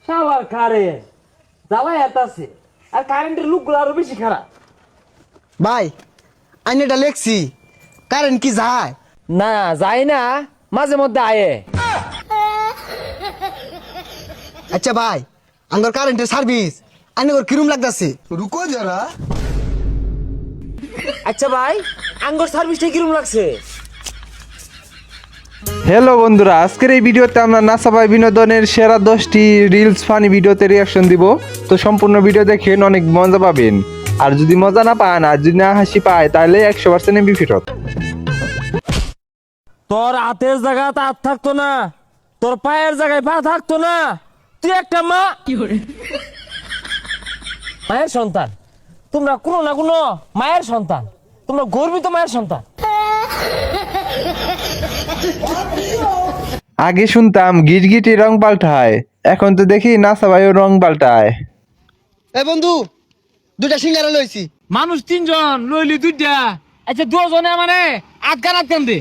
শালার কারেন্ট জ্বালায় আছে আর কারেন্টের লুকগুলো আরো বেশি খারাপ। ভাই আমি এটা লেখছি কারেন্ট কি যায়? না যায় না, মাঝে মধ্যে আয়ে। আচ্ছা ভাই আমার কারেন্টের সার্ভিস আইনগর কিরম লাগতাছে? রুকো যারা। আচ্ছা ভাই, আঙ্গর সার্ভিসটা কিরকম লাগছে? হ্যালো বন্ধুরা, আজকের এই ভিডিওতে আমরা নাসাবাই বিনোদনের সেরা 10টি রিলস ফানি ভিডিওতে রিয়াকশন দিব। তো সম্পূর্ণ ভিডিও দেখেন, অনেক মজা পাবেন। আর যদি মজা না পান আর যদি না হাসি পায় তাহলে 100% এমবি ফেরত। তোর হাতের জায়গা হাত থাকতো না, তোর পায়ের জায়গায় পা থাকতো না। তুই একটা মা, মায়ের সন্তান। তোমরা কোনো না কোনো মায়ের সন্তান, তোমরা গর্বিত মায়ের সন্তান। আগে শুনতাম গিটগিটি রং পাল্টায়, এখন তো দেখি নাসাবাইও রং পাল্টায়। এ বন্ধু দুটা সিঙ্গারা লইছি। মানুষ 3 জন লইলি 2টা। আচ্ছা 2 জনে মানে আটকান দে।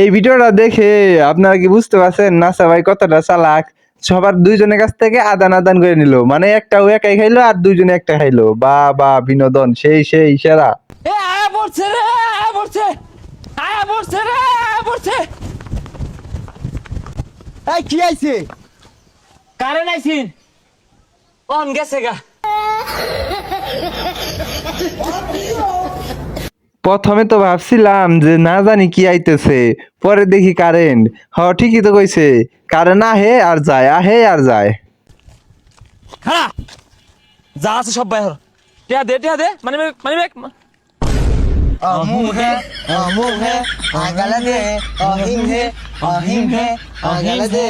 এই ভিডিওটা দেখে আপনারা কি বুঝতে পারছেন নাসাবাই কতটা চালাক? সবার দুইজনের কাছ থেকে আদান আদান করে নিল, মানে একটা ও একাই খাইলো আর দুইজনে একটা খাইলো। বা বিনোদন সেই সেরা। এ আয়া পড়ছে রে, আয়া পড়ছে, আয়া পড়ছে রে, আয়া পড়ছে। এই কি আইছে? কারেন্ট আইছিন অন গেছে গা। প্রথমে তো ভাবছিলাম যে না জানি কি আইতেছে, পরে দেখি কারেন্ট। ঠিকই তো কইছে, কারেন্ট আহে আর যায়, আহে আর যায়। খাড়া যা আছে সব বাইর। টিয়া দে মানে অমুক হে আগালা দে, অহিম হে আগালা দে।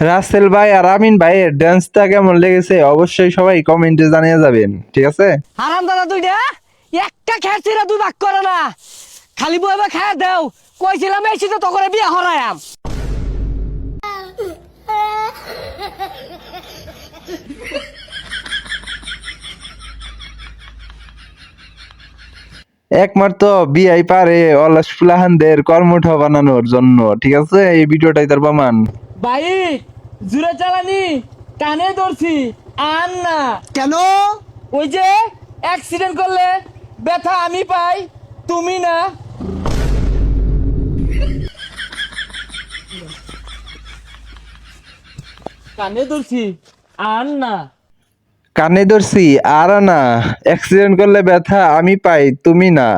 রাসেল ভাই আর আমিন ভাইয়ের ডান্সটা কেমন লেগেছে অবশ্যই সবাই কমেন্টে জানিয়ে যাবেন, ঠিক আছে? হারাম দাদা দুইটা একটা খেয়েছিরা 2 ভাগ করে না, খালি বইবা খায় দেও। কইছিলাম এই শীতে তো করে বিয়ে হরায়াম। একমাত্র বিআই পারে অলস ফুলাহানদের কর্মঠ বানানোর জন্য, ঠিক আছে? এই ভিডিওটাই তার প্রমাণ। ভাই জুরে চালানি কানে ধরছি আর না। কেন? ওই যে অ্যাক্সিডেন্ট করলে ব্যথা আমি পাই, তুমি না। কানে ধরছি আর না। কানে ধরছি আর না, অ্যাক্সিডেন্ট করলে ব্যথা আমি পাই, তুমি না।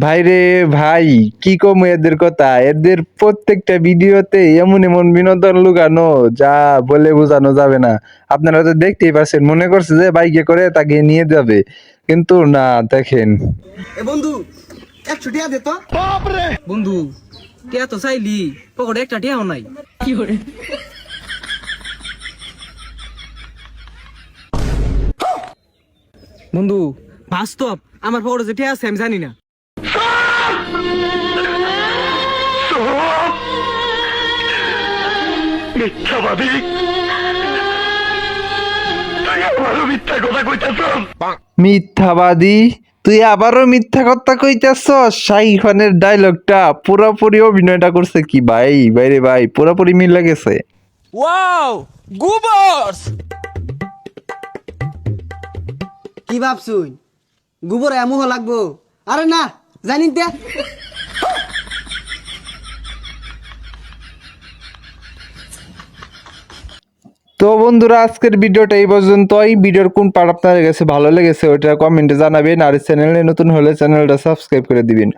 ভাইরে ভাই, কি কম এদের কথা। এদের প্রত্যেকটা ভিডিওতে এমন এমন বিনোদন লুকানো যা বলে বোঝানো যাবে না। আপনারা তো দেখতেই পাচ্ছেন, মনে করছে যে বাইকে করে তাকে নিয়ে যাবে, কিন্তু না। দেখেন এ বন্ধু 100 টাকা দে তো। বন্ধু টিয়া তো চাইলি, পকেটে একটা টিয়াও নাই। কি করে বন্ধু বাস্তব আমার পকেটে যে টিয়া আছে আমি জানি না। মিথ্যাবাদী, তুই আবারও মিথ্যা কথা কইতেছ। মিথ্যাবাদী, তুই আবারও মিথ্যা কথা কইতেছস। শাহী খানের ডায়লগটা পুরোপুরি অভিনয়টা করছে কি ভাই, বাইরে ভাই পুরোপুরি মিল গেছে। ওয়াও গুবর্স। কি ভাবছুই গোবর এমন লাগবো? আরে না জানি দে। তো বন্ধুরা, আজকের ভিডিওটা এই পর্যন্তই। ভিডিওর কোন পার্ট আপনাদের কাছে ভালো লেগেছে ওটা কমেন্টে জানাবেন, আর চ্যানেলে নতুন হলে চ্যানেলটা সাবস্ক্রাইব করে দিবেন।